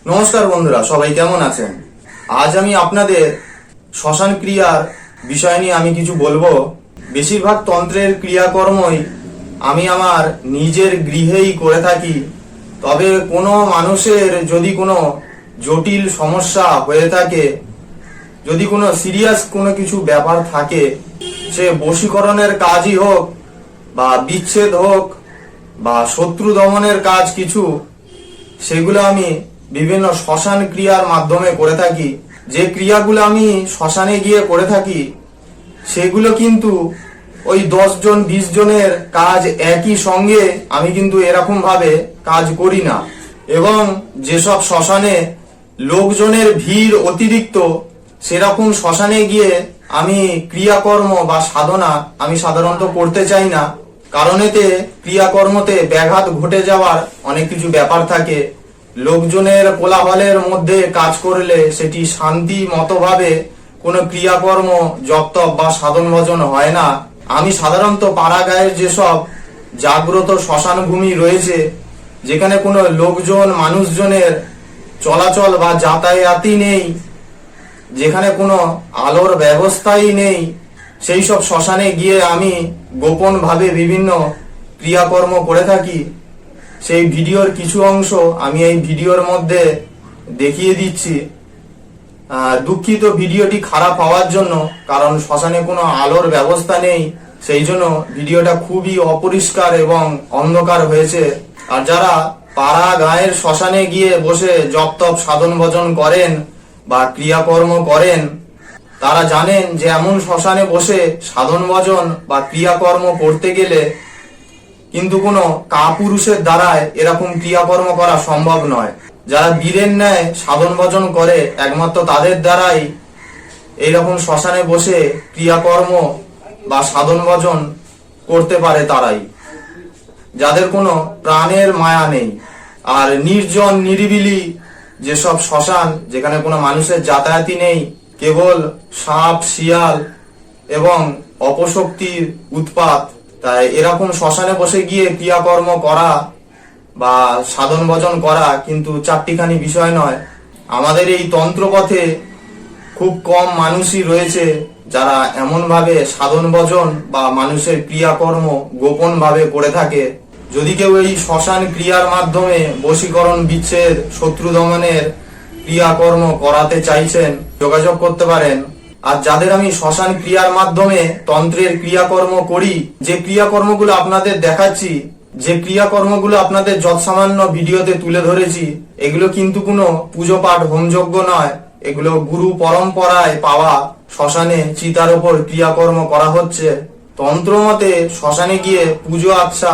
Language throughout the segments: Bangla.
নমস্কার বন্ধুরা, সবাই কেমন আছেন? আজ আমি আপনাদের শ্মশান ক্রিয়ার বিষয় নিয়ে আমি কিছু বলবো। বেশিরভাগ তন্ত্রের ক্রিয়াকর্মই আমি আমার নিজের গৃহেই করে থাকি। তবে কোনো মানুষের যদি কোনো জটিল সমস্যা হয়ে থাকে, যদি কোনো সিরিয়াস কোনো কিছু ব্যাপার থাকে, সে বশীকরণের কাজই হোক বা বিচ্ছেদ হোক বা শত্রু দমনের কাজ কিছু, সেগুলো আমি বিভিন্ন শ্মশান ক্রিয়ার মাধ্যমে করে থাকি। যে ক্রিয়াগুলো আমি শ্মশানে গিয়ে করে থাকি সেগুলো কিন্তু ওই 10 জন 20 জনের কাজ একই সঙ্গে আমি কিন্তু এরকম ভাবে কাজ করি না। এবং যেসব শ্মশানে লোকজনের ভিড় অতিরিক্ত, সেরকম শ্মশানে গিয়ে আমি ক্রিয়াকর্ম বা সাধনা আমি সাধারণত করতে চাই না। কারণ এতে ক্রিয়াকর্মতে ব্যাঘাত ঘটে যাওয়ার অনেক কিছু ব্যাপার থাকে। লোকজনের কোলাহলের মধ্যে কাজ করলে সেটি শান্তি মতভাবে কোনো ক্রিয়াকর্ম জপ বা সাধন ভজন হয় না। আমি সাধারণত পাড়া গায়ের যেসব জাগ্রত শ্মশান ভূমি রয়েছে, যেখানে কোনো লোকজন মানুষজনের চলাচল বা যাতায়াতই নেই, যেখানে কোনো আলোর ব্যবস্থাই নেই, সেই সব শ্মশানে গিয়ে আমি গোপন ভাবে বিভিন্ন ক্রিয়াকর্ম করে থাকি। সেই ভিডিওর কিছু অংশ আমি এই ভিডিওর মধ্যে দেখিয়ে দিচ্ছি। দুঃখিত ভিডিওটি খারাপ হওয়ার জন্য, কারণ শ্মশানে কোনো আলোর ব্যবস্থা নেই, সেই জন্য ভিডিওটা খুবই অপরিষ্কার এবং অন্ধকার হয়েছে। আর যারা পাড়া গায়ের শ্মশানে গিয়ে বসে জপ তপ সাধন ভজন করেন বা ক্রিয়াকর্ম করেন, তারা জানেন যে এমন শ্মশানে বসে সাধন ভজন বা ক্রিয়াকর্ম করতে গেলে কিন্তু কোনো কাপুরুষের দ্বারায় এরকম ক্রিয়াকর্ম করা সম্ভব নয়। যারা বীরের ন্যায় সাধন ভজন করে, একমাত্র তাদের দ্বারাই এইরকম শ্মশানে বসে ক্রিয়াকর্ম বা সাধন ভজন করতে পারে তারাই, যাদের কোনো প্রাণের মায়া নেই। আর নির্জন নিরিবিলি যেসব শ্মশান, যেখানে কোনো মানুষের যাতায়াতই নেই, কেবল সাপ শিয়াল এবং অপশক্তির উৎপাত, তাই এরকম শ্মশানে বসে গিয়ে ক্রিয়াকর্ম করা বা সাধন ভজন করা কিন্তু চারটিখানি বিষয় নয়। আমাদের এই তন্ত্রপথে খুব কম মানুষই রয়েছে যারা এমন ভাবে সাধন ভজন বা মানুষের ক্রিয়াকর্ম গোপন ভাবে করে থাকে। যদি কেউ এই শ্মশান ক্রিয়ার মাধ্যমে বশীকরণ বিচ্ছেদ শত্রু দমনের ক্রিয়াকর্ম করাতে চাইছেন, যোগাযোগ করতে পারেন। আর যাদের আমি শ্মশান ক্রিয়ার মাধ্যমে তন্ত্রের ক্রিয়াকর্ম করি, যে ক্রিয়াকর্মগুলো আপনাদের দেখাচ্ছি, যে ক্রিয়াকর্মগুলো আপনাদের যৎসামান্য ভিডিওতে তুলে ধরেছি, এগুলো কিন্তু কোনো পুজো পাঠ হোমযজ্ঞ নয়। এগুলো গুরু পরম্পরায় পাওয়া শ্মশানে চিতার ওপর ক্রিয়াকর্ম করা হচ্ছে। তন্ত্র মতে শ্মশানে গিয়ে পুজো আচ্ছা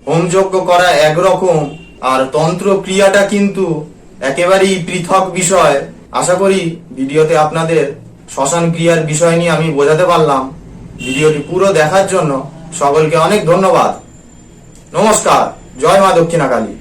হোমযজ্ঞ করা একরকম, আর তন্ত্র ক্রিয়াটা কিন্তু একেবারেই পৃথক বিষয়। আশা করি ভিডিওতে আপনাদের শ্মশান ক্রিয়ার বিষয় নিয়ে আমি বোঝাতে পারলাম। ভিডিওটি পুরো দেখার জন্য সকলকে অনেক ধন্যবাদ। নমস্কার। জয় মা দক্ষিণাকালী।